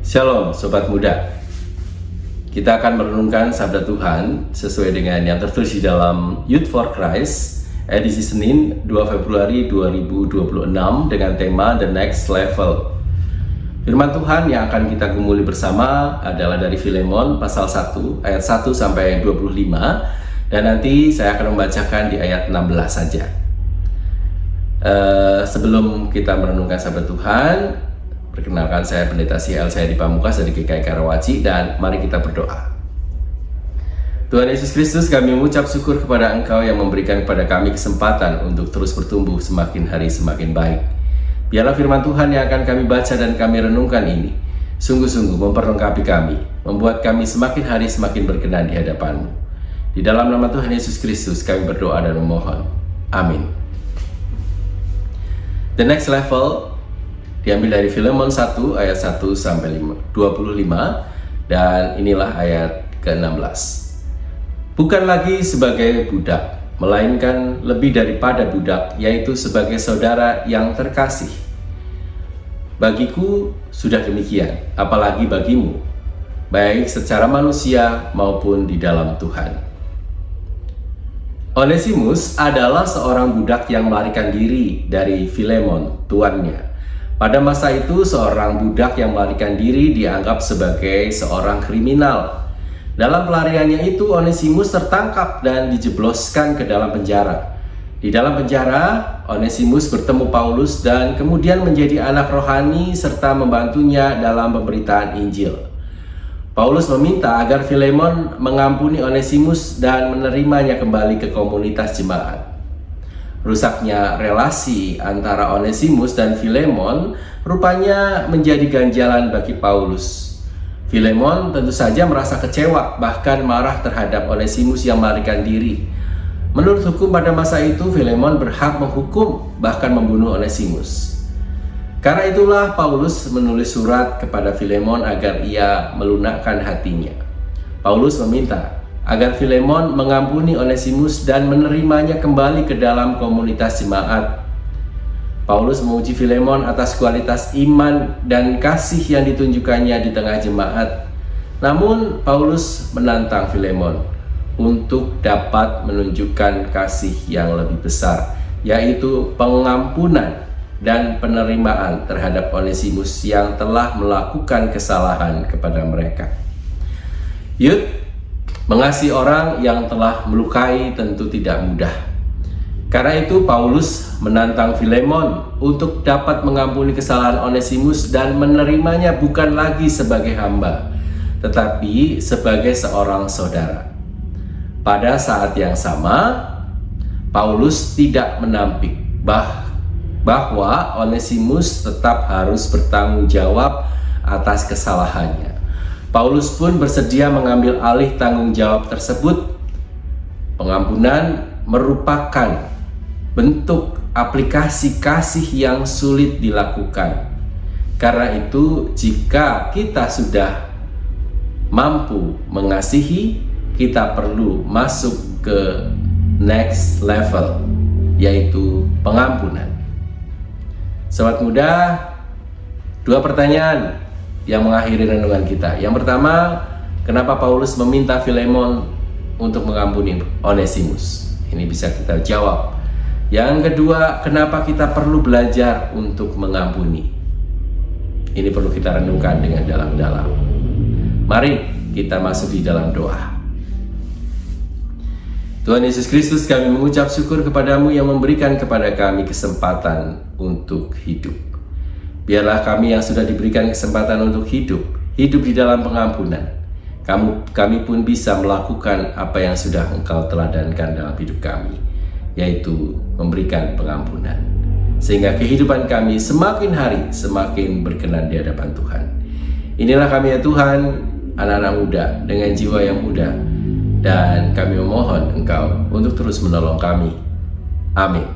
Shalom Sobat Muda. Kita akan merenungkan sabda Tuhan sesuai dengan yang tertulis di dalam Youth for Christ edisi Senin 2 Februari 2026 dengan tema The Next Level. Firman Tuhan yang akan kita gumuli bersama adalah dari Filemon pasal 1 ayat 1 sampai 25, dan nanti saya akan membacakan di ayat 16 saja. Sebelum kita merenungkan sabda Tuhan, perkenalkan, saya Pendeta CL saya di Pamungkas dari GKI Karawaci, dan mari kita berdoa. Tuhan Yesus Kristus, kami mengucap syukur kepada Engkau yang memberikan kepada kami kesempatan untuk terus bertumbuh semakin hari semakin baik. Biarlah firman Tuhan yang akan kami baca dan kami renungkan ini sungguh-sungguh memperlengkapi kami, membuat kami semakin hari semakin berkenan di hadapan-Mu. Di dalam nama Tuhan Yesus Kristus kami berdoa dan memohon. Amin. The Next Level diambil dari Filemon 1 ayat 1 sampai 25, dan inilah ayat ke-16. Bukan lagi sebagai budak, melainkan lebih daripada budak, yaitu sebagai saudara yang terkasih. Bagiku sudah demikian, apalagi bagimu, baik secara manusia maupun di dalam Tuhan. Onesimus adalah seorang budak yang melarikan diri dari Filemon, tuannya. Pada masa itu, seorang budak yang melarikan diri dianggap sebagai seorang kriminal. Dalam pelariannya itu, Onesimus tertangkap dan dijebloskan ke dalam penjara. Di dalam penjara, Onesimus bertemu Paulus dan kemudian menjadi anak rohani serta membantunya dalam pemberitaan Injil. Paulus meminta agar Filemon mengampuni Onesimus dan menerimanya kembali ke komunitas jemaat. Rusaknya relasi antara Onesimus dan Filemon rupanya menjadi ganjalan bagi Paulus. Filemon tentu saja merasa kecewa, bahkan marah terhadap Onesimus yang melarikan diri. Menurut hukum pada masa itu, Filemon berhak menghukum, bahkan membunuh Onesimus. Karena itulah Paulus menulis surat kepada Filemon agar ia melunakkan hatinya. Paulus meminta agar Filemon mengampuni Onesimus dan menerimanya kembali ke dalam komunitas jemaat. Paulus memuji Filemon atas kualitas iman dan kasih yang ditunjukkannya di tengah jemaat. Namun Paulus menantang Filemon untuk dapat menunjukkan kasih yang lebih besar, yaitu pengampunan dan penerimaan terhadap Onesimus yang telah melakukan kesalahan kepada mereka. Mengasihi orang yang telah melukai tentu tidak mudah. Karena itu Paulus menantang Filemon untuk dapat mengampuni kesalahan Onesimus dan menerimanya bukan lagi sebagai hamba, tetapi sebagai seorang saudara. Pada saat yang sama, Paulus tidak menampik bahwa Onesimus tetap harus bertanggung jawab atas kesalahannya. Paulus pun bersedia mengambil alih tanggung jawab tersebut. Pengampunan merupakan bentuk aplikasi kasih yang sulit dilakukan. Karena itu, jika kita sudah mampu mengasihi, kita perlu masuk ke next level, yaitu pengampunan. Sobat muda, 2 pertanyaan yang mengakhiri renungan kita. Yang pertama, kenapa Paulus meminta Filemon untuk mengampuni Onesimus? Ini bisa kita jawab. Yang kedua, kenapa kita perlu belajar untuk mengampuni? Ini perlu kita renungkan dengan dalam-dalam. Mari kita masuk di dalam doa. Tuhan Yesus Kristus, kami mengucap syukur kepadamu yang memberikan kepada kami kesempatan untuk hidup. Biarlah kami yang sudah diberikan kesempatan untuk hidup di dalam pengampunan. Kami pun bisa melakukan apa yang sudah Engkau teladankan dalam hidup kami, yaitu memberikan pengampunan. Sehingga kehidupan kami semakin hari semakin berkenan di hadapan Tuhan. Inilah kami ya Tuhan, anak-anak muda dengan jiwa yang muda, dan kami memohon Engkau untuk terus menolong kami. Amin.